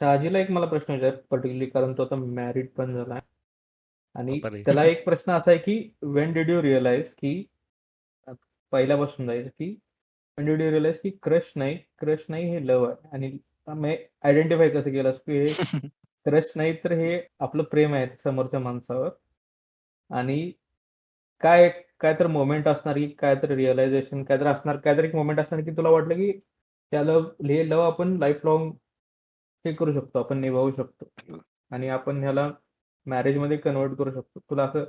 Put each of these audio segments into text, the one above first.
शहाजीला एक मला प्रश्न विचार पर्टिक्युलरली, कारण तो आता मॅरिड पण झालाय आणि बापरे. त्याला एक प्रश्न असा आहे की वेन डिड यू रिअलाइज की पहिल्यापासून जायचं की वेन डिड यू रिअलाइज की क्रश नाही हे लव्ह आहे, आणि मी आयडेंटिफाय कसं केलं की हे क्रश नाही तर हे आपलं प्रेम आहे समोरच्या माणसावर, आणि काय काय तर मोमेंट असणार की काय तर रिअलायझेशन काय तर असणार, काय तर एक मोमेंट असणार की तुला वाटलं की त्या हे लव आपण लाईफ लॉंग हे करू शकतो, आपण निभावू शकतो आणि आपण ह्याला मॅरेज मध्ये कन्वर्ट करू शकतो. तुला असं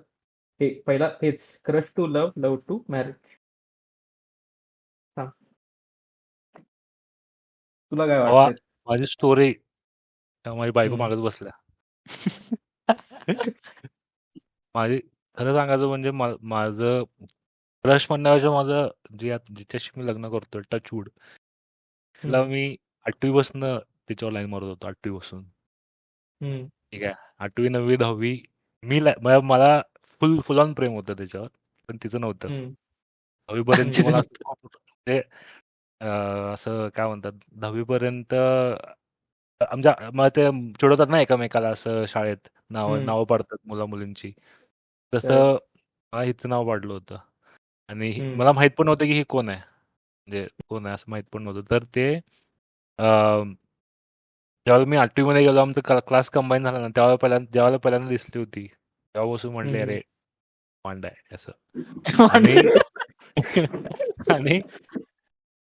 हे पहिला हेच crush to love, love to marriage, सांग तुला काय भावा, वाटतंय? माझी स्टोरी माझी बायको हम्म. मागत बसल्या. माझी खरं सांगायचं म्हणजे माझं क्रश म्हणण्यापेक्षा माझं जिच्याशी मी लग्न करतोय टचवूड, तिला हम्म. मी 8वी पासून तिच्यावर लाईन मारत होतो. 8वी पासून. हम्म. ठीक आहे. 8वी 9वी 10वी मला फुल ऑन प्रेम होतं त्याच्यावर, पण तिचं नव्हतं. हम्म. 10वी पर्यंत तिचं मला नव्हतं. म्हणजे असं काय म्हणतात, 10वी पर्यंत आमच्या मग ते चिडवतात ना एकमेकाला असं शाळेत, हम्म. नावं पाडतात मुला मुलींची. करेक्ट. तसं मला हिचं नाव पाडलं होतं, आणि हम्म. मला माहित पण नव्हतं की ही कोण आहे, म्हणजे कोण आहे असं माहित पण नव्हतं. तर ते अं, ज्यावेळेला मी 8वी मध्ये गेलो, आमचा क्लास कंबाईन झाला ना, ज्यावेळेला पहिल्यांदा दिसली होती, तेव्हापासून म्हटले हम्म. अरे वांड आहे असं. आणि आणि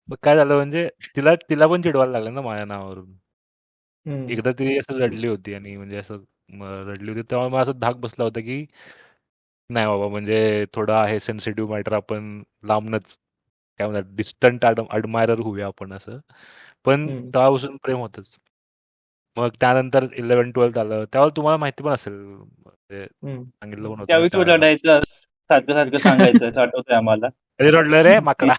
मग काय झालं म्हणजे तिला तिला पण चिडवायला लागलं ना माझ्या नावावरून. हम्म. एकदा ती असं रडली होती, आणि म्हणजे असं रडली होती तेव्हा मला असं धाक बसला होता की नाही बाबा, म्हणजे थोडं आहे सेन्सिटिव्ह मॅटर, आपण लांबनच काय म्हणतात डिस्टंट अडमायरर होऊया आपण असं. पण हम्म. तेव्हापासून प्रेम होतच. मग त्यानंतर 11-12 आलं, त्यावेळेला तुम्हाला माहिती पण असेल, म्हणजे हम्म. सांगितलं पण होतं मी त्यावेळी तू त्यावेळेला. रडायचं सारखं सारखं सांगायचं आठवतंय आम्हाला. कधी रडलं रे माकडा?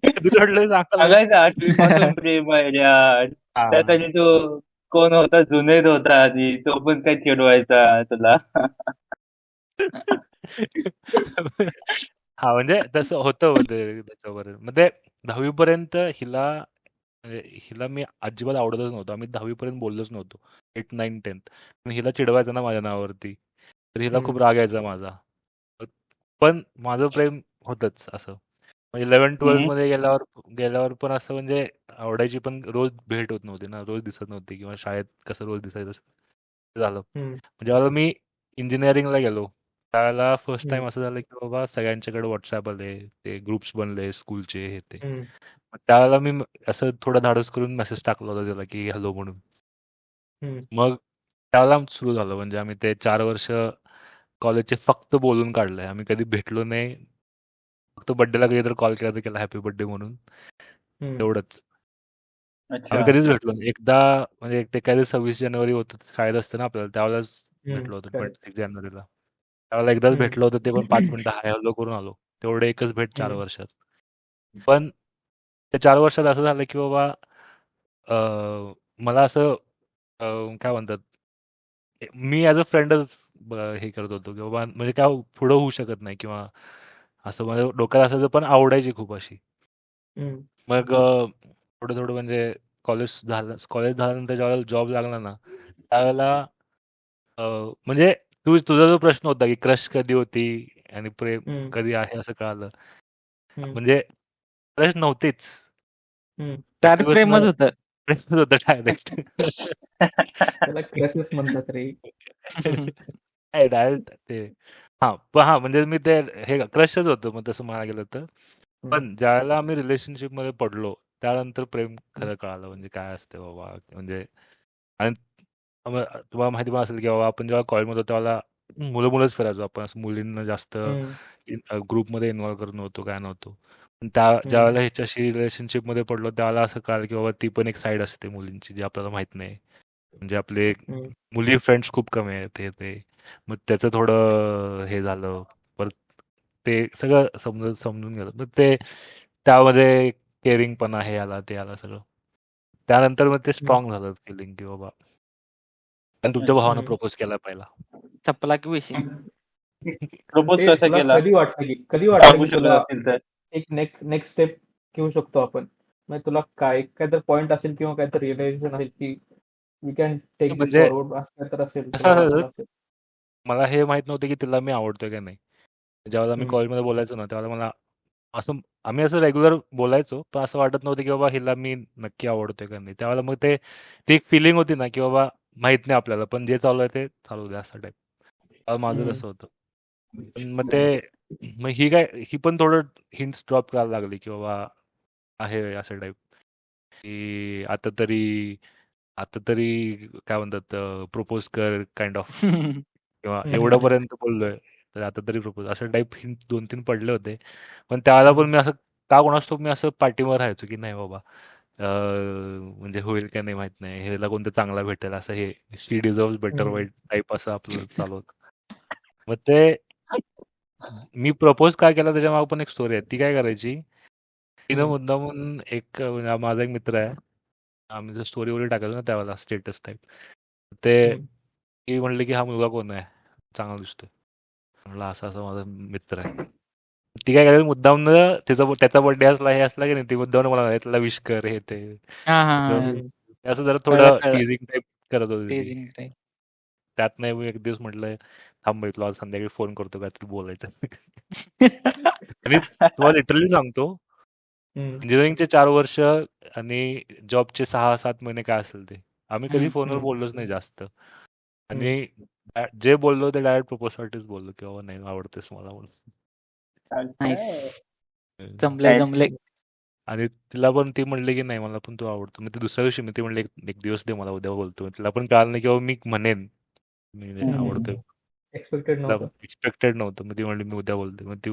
कधी रडलोय सांगायला. सांगायचं 8वी पासून प्रेम आहे यार. त्यात हा. आणि तो कोण होता, जुनैद होता आधी, तो पण काय चिडवायचा तुला. हा, म्हणजे तसं होतं मध्ये त्याच्यावर. मग ते 10वी पर्यंत हिला, म्हणजे हिला मी अजिबात आवडतच नव्हतो. आम्ही 10वी पर्यंत बोललोच नव्हतो. 8, 9, 10. पण हिला चिडवायचं ना माझ्या नावावरती, तर हिला खूप हम्म. राग यायचा माझा. पण माझं प्रेम होतच असं. म्हणजे 11-12 हम्म. मध्ये गेल्यावर पण असं म्हणजे आवडायची, पण रोज भेट होत नव्हती ना, रोज दिसत नव्हती, किंवा शाळेत कसं रोज दिसायचं तसं झालं. हम्म. जेव्हा मी इंजिनिअरिंगला गेलो, त्यावेळेला फर्स्ट हम्म. टाइम असं झालं की बाबा सगळ्यांच्याकडे व्हॉट्सअप आले, ते ग्रुप्स बनले स्कूलचे हे ते. हम्म. मग त्यावेळेला मी असं थोडं धाडस करून मेसेज टाकला होता त्याला की हॅलो म्हणून. हम्म. मग त्यावेळेला सुरू झालं, म्हणजे आम्ही ते 4 वर्ष कॉलेजचे फक्त बोलून काढलंय. आम्ही कधी भेटलो नाही. फक्त बर्थडेला कधीतरी कॉल केला तर केला हॅपी बर्थडे म्हणून, हम्म. एवढंच. आम्ही अच्छा. कधीच भेटलो नाही. एकदा म्हणजे ते काय 26 जानेवारी होतं, शाळेत असतं ना आपल्याला, त्यावेळेलाच हम्म. भेटलो होतो करेक्ट. 26 जानेवारीला. त्यावेळेला एकदाच हम्म. भेटलो होतो, ते पण 5 मिनिटं हाय हॅलो करून आलो. तेवढं एकच भेट 4 हम्म. वर्षात. पण त्या 4 वर्षात असं झालं की बाबा मला असं काय म्हणतात, मी ॲज अ फ्रेंडच हे करत होतो की बाबा, म्हणजे काय पुढं होऊ शकत नाही, किंवा असं माझ्या डोक्यात असायचं, पण आवडायची खूप अशी. हम्म. मग थोडं थोडं म्हणजे कॉलेज झाल्यानंतर ज्यावेळेला जॉब लागला ना, त्यावेळेला म्हणजे तुझा जो प्रश्न होता की क्रश कधी होती आणि प्रेम हम्म. कधी आहे असं कळालं, हम्म. म्हणजे क्रश नव्हतीच. हम्म. डायरेक्ट प्रेमच होतं. प्रेमच होतं डायरेक्ट. त्याला क्रशच म्हणतात रे. नाही डायरेक्ट ते, हा म्हणजे मी ते हे क्रशच होतं, मग तसं म्हणायला गेलं तर. हम्म. पण ज्यावेळेला आम्ही रिलेशनशिप मध्ये पडलो, त्यानंतर प्रेम हम्म. खरं कळालं, म्हणजे काय असते बाबा. म्हणजे आणि तुम्हाला माहिती पण असेल की बाबा, आपण जेव्हा कॉलेजमध्ये होतो त्यावेळेला मुलंच फिरायचो आपण, असं मुलींना जास्त हम्म. ग्रुपमध्ये इन्व्हॉल्व करत नव्हतो, काय नव्हतो. पण हम्म. ज्यावेळेला ह्याच्याशी रिलेशनशिप मध्ये पडलो, त्यावेळेला असं कळालं की बाबा ती पण एक साईड असते मुलींची, जी आपल्याला माहित नाही. म्हणजे आपले हम्म. मुली फ्रेंड्स खूप कमी आहेत हे ते. मग त्याचं थोडं हे झालं. परत ते सगळं समजून गेलं. मग ते त्यामध्ये केअरिंगपणा हे आला, ते आला सगळं. त्यानंतर मग ते हम्म. स्ट्रॉंग झालं फिलिंग की बाबा. आणि तुमच्या अच्छा. भावानं हम्म. प्रपोज केला पहिला. चपला की विषय. प्रपोज ते कसा तुला केला? कधी वाटलं सांगू की शकत तुला असतील तर. एक नेक्स्ट स्टेप घेऊ शकतो आपण? म्हणजे तुला काहीतरी पॉइंट असेल किंवा काहीतरी रिअलायझेशन असेल की वी कॅन टेक दिस म्हणजे फॉरवर्ड असं काहीतरी असेल कसं तुला असायचं, वाटलं असेल. मला हे माहित नव्हतं की तिला मी आवडतोय का नाही. ज्यावेळेला मी हम्म, कॉलेजमध्ये बोलायचो ना, त्यावेळेला मला असं आम्ही असं रेग्युलर बोलायचो, पण असं वाटत नव्हतं की बाबा हिला मी नक्की आवडतोय का नाही. त्यावेळेला मग ती एक फिलिंग होती ना, की बाबा माहित नाही आपल्याला, पण जे चालू आहे ते चालू द्या असं टाईप. माझं हम्म, तसं होतं. पण मग ही पण थोडं हिंट्स ड्रॉप करायला लागली की बाबा आहे असं टाईप, की आता तरी काय म्हणतात, प्रपोज कर काइंड ऑफ, किंवा हम्म, एवढ्यापर्यंत बोललोय तर आता तरी प्रपोज, असं टाईप हिंट 2-3 पडले होते. पण त्यावेळेला पण हम्म, मी असं का कोणास ठाऊक मी असं पाठीवर राहायचो की नाही बाबा, म्हणजे होईल का नाही माहित नाही, ह्याला कोणतं चांगला भेटेल, असं हे शी डिझर्व्स बेटर हम्म, वाईट टाईप असं आपलं चालू होतं. मग ते मी प्रपोज काय केला त्याच्या मागे पण एक स्टोरी आहे. ती काय करायची, तिनं हम्म, मुद्दामून म्हणजे माझा एक मित्र आहे, आम्ही जर स्टोरी वगैरे टाकायचो ना त्यावेळेला स्टेटस टाईप, ते हम्म, ती म्हणली की हा मुलगा कोण आहे, चांगला दिसतोय. म्हणलं असं असं माझा मित्र आहे. ती काय करायची, मुद्दाम त्याचा बर्थडे असला हे असला की नाही, ती मुद्दाम मला म्हणायची, त्याला विश कर हे ते. हा हा तर हा. हम्म. असं जरा कळलं थोडं कळलं. टीजिंग टाईप करत होती ती. टेजिंग टाईप. त्यात नाही मी एक दिवस म्हटलं थांब बाई, तुला आज संध्याकाळी फोन करतो काहीतरी बोलायचं. आणि तुम्हाला लिटरली सांगतो, हम्म, इंजिनिअरिंगचे 4 वर्ष आणि जॉबचे 6-7 महिने काय असेल ते, आम्ही कधी फोनवर हम्म, बोललोच नाही जास्त. हम्म. आणि जे बोललो ते डायरेक्ट प्रपोजसाठीच बोललो की बाबा नाही आवडतेस मला म्हणून. नाईस. हम्म. जमले जमले. आणि तिला पण ती म्हणली की नाही मला पण तू आवडतो. मग ती दुसऱ्या दिवशी ती म्हणली एक दिवस दे मला, उद्या बोलतो. तिला पण कळलं नाही की बाबा मी म्हणेन मी आवडतोय. एक्सपेक्टेड तिला नव्हतं. एक्सपेक्टेड नव्हतं. मग ती म्हणली मी उद्या बोलते. मग ती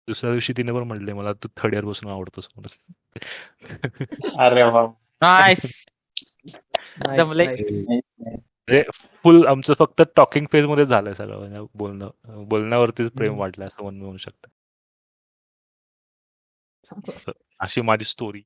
दुसऱ्या दिवशी तिने पण म्हणले मला तू थर्ड इयर पासून आवडतोस म्हणून. अरे वा. नाईस. नाईस जमले. नाईस. म्हणजे फुल आमचं फक्त टॉकिंग फेज मध्ये झालंय सगळं, म्हणजे बोलण्यावरतीच प्रेम वाटलं असं म्हणू शकतं. चांगलं. असं अशी माझी स्टोरी.